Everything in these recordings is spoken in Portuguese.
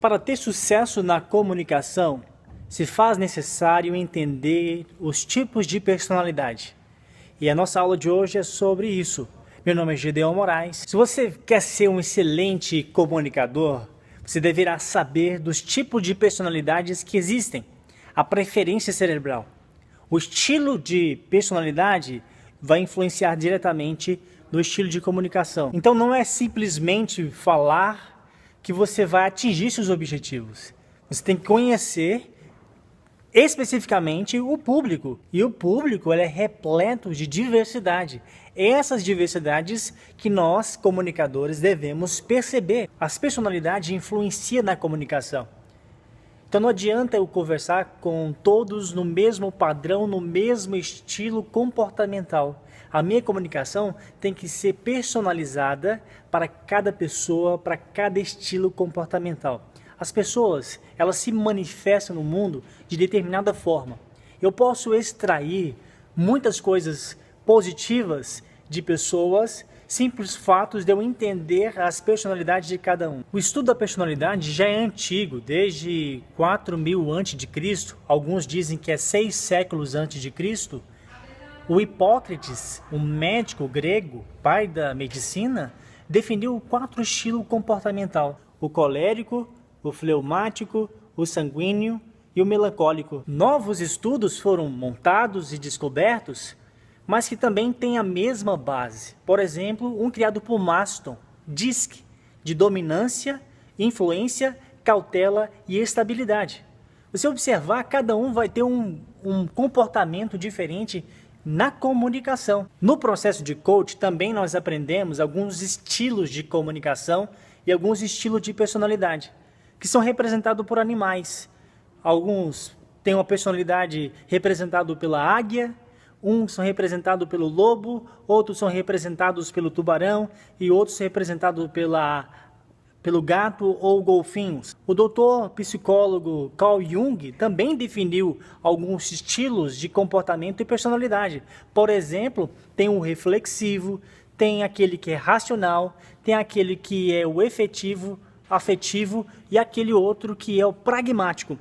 Para ter sucesso na comunicação, se faz necessário entender os tipos de personalidade. E a nossa aula de hoje é sobre isso. Meu nome é Gedeon Moraes. Se você quer ser um excelente comunicador, você deverá saber dos tipos de personalidades que existem. A preferência cerebral. O estilo de personalidade vai influenciar diretamente no estilo de comunicação. Então não é simplesmente falar que você vai atingir seus objetivos. Você tem que conhecer especificamente o público. E o público ele é repleto de diversidade. Essas diversidades que nós, comunicadores, devemos perceber. As personalidades influenciam na comunicação. Então não adianta eu conversar com todos no mesmo padrão, no mesmo estilo comportamental. A minha comunicação tem que ser personalizada para cada pessoa, para cada estilo comportamental. As pessoas, elas se manifestam no mundo de determinada forma. Eu posso extrair muitas coisas positivas de pessoas, simples fatos de eu entender as personalidades de cada um. O estudo da personalidade já é antigo, desde 4000 a.C., alguns dizem que é 6 séculos antes de Cristo. O Hipócrates, um médico grego, pai da medicina, definiu 4 estilos comportamental: o colérico, o fleumático, o sanguíneo e o melancólico. Novos estudos foram montados e descobertos, mas que também têm a mesma base. Por exemplo, um criado por Maston, DISC, de dominância, influência, cautela e estabilidade. Você observar, cada um vai ter um comportamento diferente na comunicação. No processo de coach também nós aprendemos alguns estilos de comunicação e alguns estilos de personalidade, que são representados por animais. Alguns têm uma personalidade representada pela águia, uns são representados pelo lobo, outros são representados pelo tubarão e outros representados pelo gato ou golfinhos. O doutor psicólogo Carl Jung também definiu alguns estilos de comportamento e personalidade. Por exemplo, tem o reflexivo, tem aquele que é racional, tem aquele que é o afetivo e aquele outro que é o pragmático.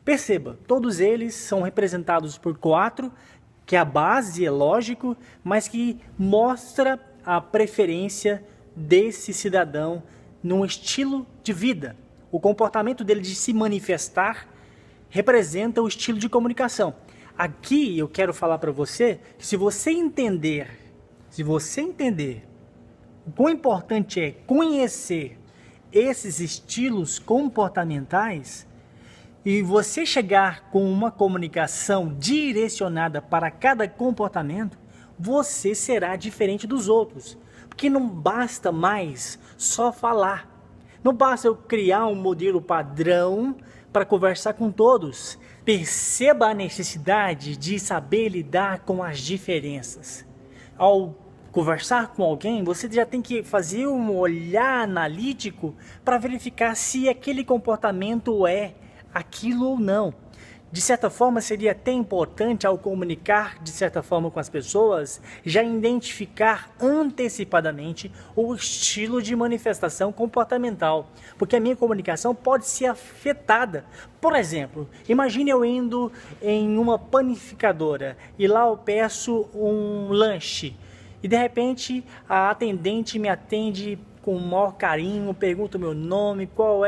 Perceba, todos eles são representados por 4, que a base é lógico, mas que mostra a preferência desse cidadão num estilo de vida. O comportamento dele de se manifestar representa o estilo de comunicação. Aqui eu quero falar para você que se você entender o quão importante é conhecer esses estilos comportamentais e você chegar com uma comunicação direcionada para cada comportamento, você será diferente dos outros. Porque não basta mais só falar. Não basta eu criar um modelo padrão para conversar com todos. Perceba a necessidade de saber lidar com as diferenças. Ao conversar com alguém, você já tem que fazer um olhar analítico para verificar se aquele comportamento é aquilo ou não. De certa forma, seria até importante, ao comunicar de certa forma com as pessoas, já identificar antecipadamente o estilo de manifestação comportamental, porque a minha comunicação pode ser afetada. Por exemplo, imagine eu indo em uma panificadora e lá eu peço um lanche e de repente a atendente me atende com o maior carinho, pergunta o meu nome, qual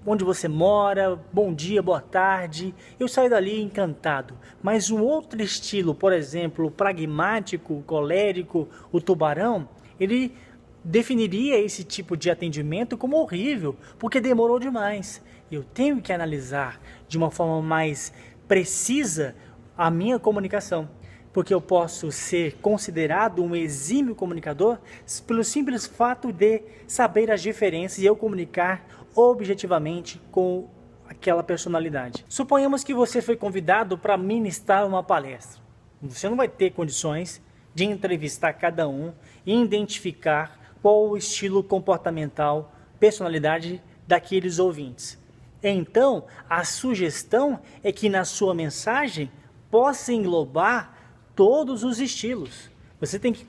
onde você mora, bom dia, boa tarde. Eu saio dali encantado. Mas um outro estilo, por exemplo, o pragmático, o colérico, o tubarão, ele definiria esse tipo de atendimento como horrível, porque demorou demais. Eu tenho que analisar de uma forma mais precisa a minha comunicação, porque eu posso ser considerado um exímio comunicador pelo simples fato de saber as diferenças e eu comunicar objetivamente com aquela personalidade. Suponhamos que você foi convidado para ministrar uma palestra. Você não vai ter condições de entrevistar cada um e identificar qual o estilo comportamental, personalidade daqueles ouvintes. Então, a sugestão é que na sua mensagem possa englobar todos os estilos. Você tem que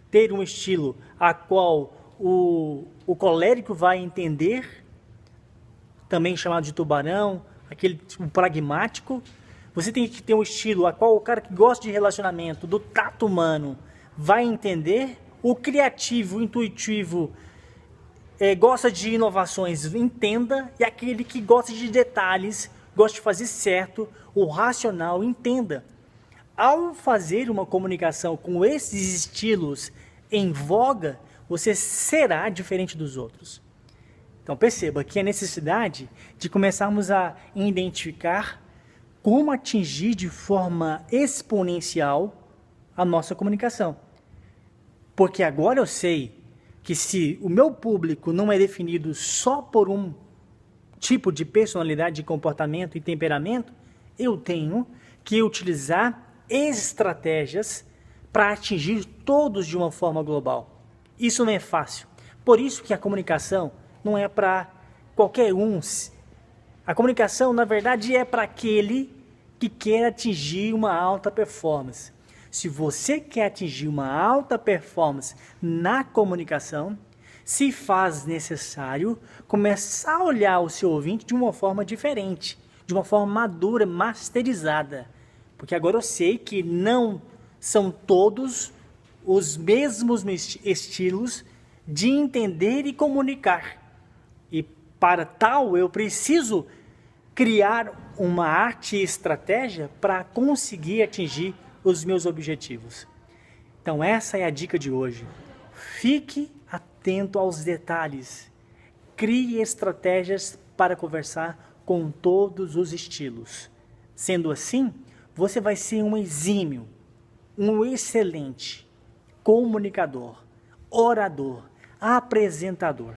ter um estilo a qual o colérico vai entender, também chamado de tubarão, aquele tipo pragmático. Você tem que ter um estilo a qual o cara que gosta de relacionamento, do tato humano, vai entender. O criativo, o intuitivo, gosta de inovações, entenda. E aquele que gosta de detalhes, gosta de fazer certo, o racional, entenda. Ao fazer uma comunicação com esses estilos em voga, você será diferente dos outros. Então perceba que a necessidade de começarmos a identificar como atingir de forma exponencial a nossa comunicação. Porque agora eu sei que se o meu público não é definido só por um tipo de personalidade, de comportamento e temperamento, eu tenho que utilizar estratégias para atingir todos de uma forma global. Isso não é fácil. Por isso que a comunicação não é para qualquer um. A comunicação, na verdade, é para aquele que quer atingir uma alta performance. Se você quer atingir uma alta performance na comunicação, se faz necessário começar a olhar o seu ouvinte de uma forma diferente, de uma forma madura, masterizada. Porque agora eu sei que não são todos os mesmos estilos de entender e comunicar. E para tal, eu preciso criar uma arte e estratégia para conseguir atingir os meus objetivos. Então essa é a dica de hoje. Fique atento aos detalhes. Crie estratégias para conversar com todos os estilos. Sendo assim, você vai ser um exímio, um excelente comunicador, orador, apresentador.